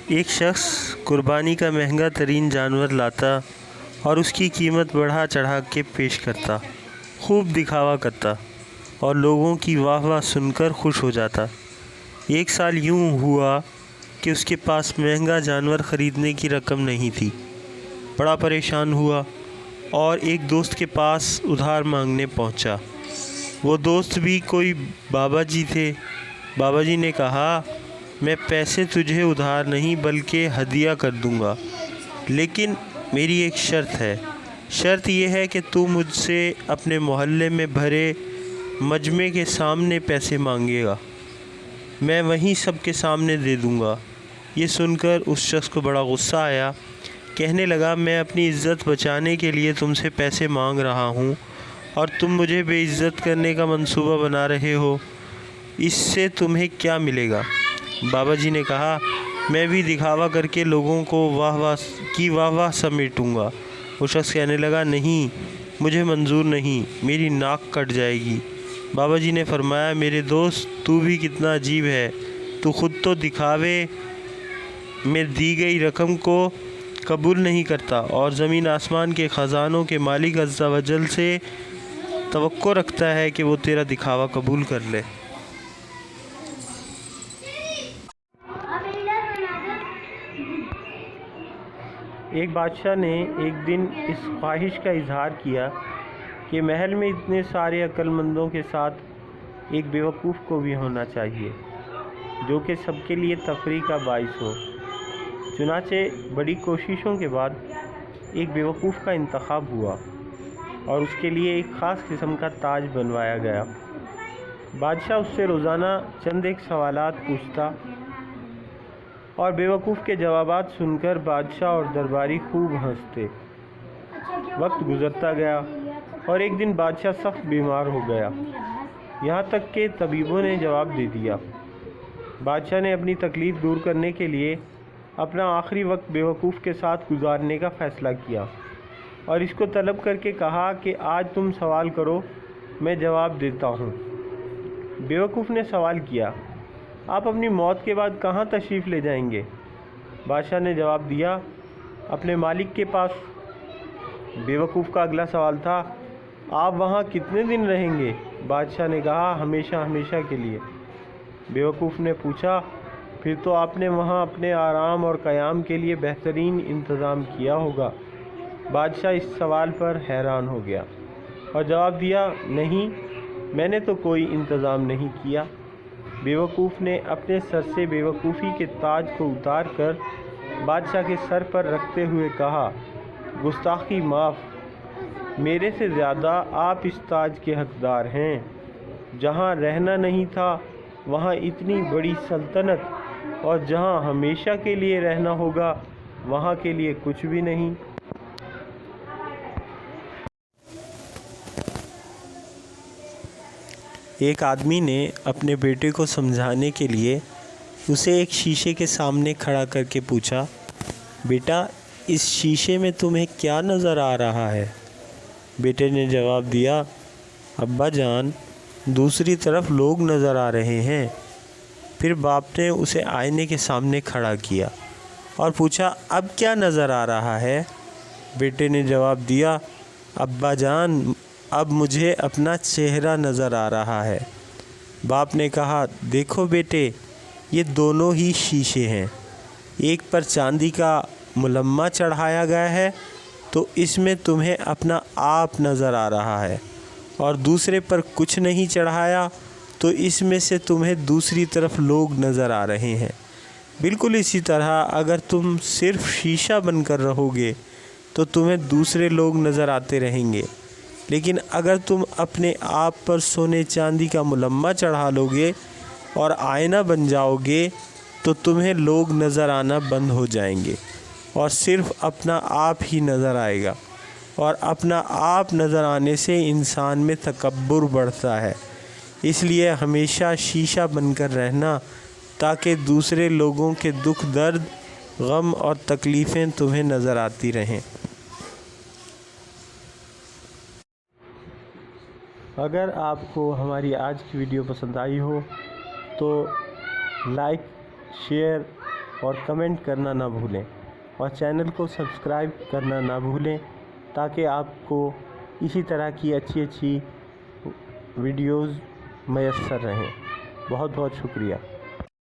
ایک شخص قربانی کا مہنگا ترین جانور لاتا اور اس کی قیمت بڑھا چڑھا کے پیش کرتا، خوب دکھاوا کرتا اور لوگوں کی واہ واہ سن کر خوش ہو جاتا۔ ایک سال یوں ہوا کہ اس کے پاس مہنگا جانور خریدنے کی رقم نہیں تھی۔ بڑا پریشان ہوا اور ایک دوست کے پاس ادھار مانگنے پہنچا۔ وہ دوست بھی کوئی بابا جی تھے۔ بابا جی نے کہا، میں پیسے تجھے ادھار نہیں بلکہ ہدیہ کر دوں گا، لیکن میری ایک شرط ہے۔ شرط یہ ہے کہ تو مجھ سے اپنے محلے میں بھرے مجمع کے سامنے پیسے مانگے گا، میں وہیں سب کے سامنے دے دوں گا۔ یہ سن کر اس شخص کو بڑا غصہ آیا۔ کہنے لگا، میں اپنی عزت بچانے کے لیے تم سے پیسے مانگ رہا ہوں اور تم مجھے بے عزت کرنے کا منصوبہ بنا رہے ہو، اس سے تمہیں کیا ملے گا؟ بابا جی نے کہا، میں بھی دکھاوا کر کے لوگوں کو واہ واہ سمیٹوں گا۔ وہ شخص کہنے لگا، نہیں، مجھے منظور نہیں، میری ناک کٹ جائے گی۔ بابا جی نے فرمایا، میرے دوست، تو بھی کتنا عجیب ہے، تو خود تو دکھاوے میں دی گئی رقم کو قبول نہیں کرتا اور زمین آسمان کے خزانوں کے مالک عز و جل سے توقع رکھتا ہے کہ وہ تیرا دکھاوا قبول کر لے۔ ایک بادشاہ نے ایک دن اس خواہش کا اظہار کیا کہ محل میں اتنے سارے عقل مندوں کے ساتھ ایک بیوقوف کو بھی ہونا چاہیے جو کہ سب کے لیے تفریح کا باعث ہو۔ چنانچہ بڑی کوششوں کے بعد ایک بیوقوف کا انتخاب ہوا اور اس کے لیے ایک خاص قسم کا تاج بنوایا گیا۔ بادشاہ اس سے روزانہ چند ایک سوالات پوچھتا اور بیوقوف کے جوابات سن کر بادشاہ اور درباری خوب ہنستے۔ وقت گزرتا گیا اور ایک دن بادشاہ سخت بیمار ہو گیا، یہاں تک کہ طبیبوں نے جواب دے دیا۔ بادشاہ نے اپنی تکلیف دور کرنے کے لیے اپنا آخری وقت بیوقوف کے ساتھ گزارنے کا فیصلہ کیا اور اس کو طلب کر کے کہا کہ آج تم سوال کرو، میں جواب دیتا ہوں۔ بیوقوف نے سوال کیا، آپ اپنی موت کے بعد کہاں تشریف لے جائیں گے؟ بادشاہ نے جواب دیا، اپنے مالک کے پاس۔ بیوقوف کا اگلا سوال تھا، آپ وہاں کتنے دن رہیں گے؟ بادشاہ نے کہا، ہمیشہ ہمیشہ کے لیے۔ بیوقوف نے پوچھا، پھر تو آپ نے وہاں اپنے آرام اور قیام کے لیے بہترین انتظام کیا ہوگا۔ بادشاہ اس سوال پر حیران ہو گیا اور جواب دیا، نہیں، میں نے تو کوئی انتظام نہیں کیا۔ بیوقوف نے اپنے سر سے بیوقوفی کے تاج کو اتار کر بادشاہ کے سر پر رکھتے ہوئے کہا، گستاخی معاف، میرے سے زیادہ آپ اس تاج کے حقدار ہیں۔ جہاں رہنا نہیں تھا وہاں اتنی بڑی سلطنت، اور جہاں ہمیشہ کے لیے رہنا ہوگا وہاں کے لیے کچھ بھی نہیں۔ ایک آدمی نے اپنے بیٹے کو سمجھانے کے لیے اسے ایک شیشے کے سامنے کھڑا کر کے پوچھا، بیٹا، اس شیشے میں تمہیں کیا نظر آ رہا ہے؟ بیٹے نے جواب دیا، ابا جان، دوسری طرف لوگ نظر آ رہے ہیں۔ پھر باپ نے اسے آئینے کے سامنے کھڑا کیا اور پوچھا، اب کیا نظر آ رہا ہے؟ بیٹے نے جواب دیا، ابا جان، اب مجھے اپنا چہرہ نظر آ رہا ہے۔ باپ نے کہا، دیکھو بیٹے، یہ دونوں ہی شیشے ہیں، ایک پر چاندی کا ملمہ چڑھایا گیا ہے تو اس میں تمہیں اپنا آپ نظر آ رہا ہے، اور دوسرے پر کچھ نہیں چڑھایا تو اس میں سے تمہیں دوسری طرف لوگ نظر آ رہے ہیں۔ بالکل اسی طرح اگر تم صرف شیشہ بن کر رہو گے تو تمہیں دوسرے لوگ نظر آتے رہیں گے، لیکن اگر تم اپنے آپ پر سونے چاندی کا ملمہ چڑھا لو گے اور آئینہ بن جاؤ گے تو تمہیں لوگ نظر آنا بند ہو جائیں گے اور صرف اپنا آپ ہی نظر آئے گا، اور اپنا آپ نظر آنے سے انسان میں تکبر بڑھتا ہے۔ اس لیے ہمیشہ شیشہ بن کر رہنا تاکہ دوسرے لوگوں کے دکھ درد، غم اور تکلیفیں تمہیں نظر آتی رہیں۔ اگر آپ کو ہماری آج کی ویڈیو پسند آئی ہو تو لائک، شیئر اور کمنٹ کرنا نہ بھولیں، اور چینل کو سبسکرائب کرنا نہ بھولیں تاکہ آپ کو اسی طرح کی اچھی ویڈیوز میسر رہیں۔ بہت بہت شکریہ۔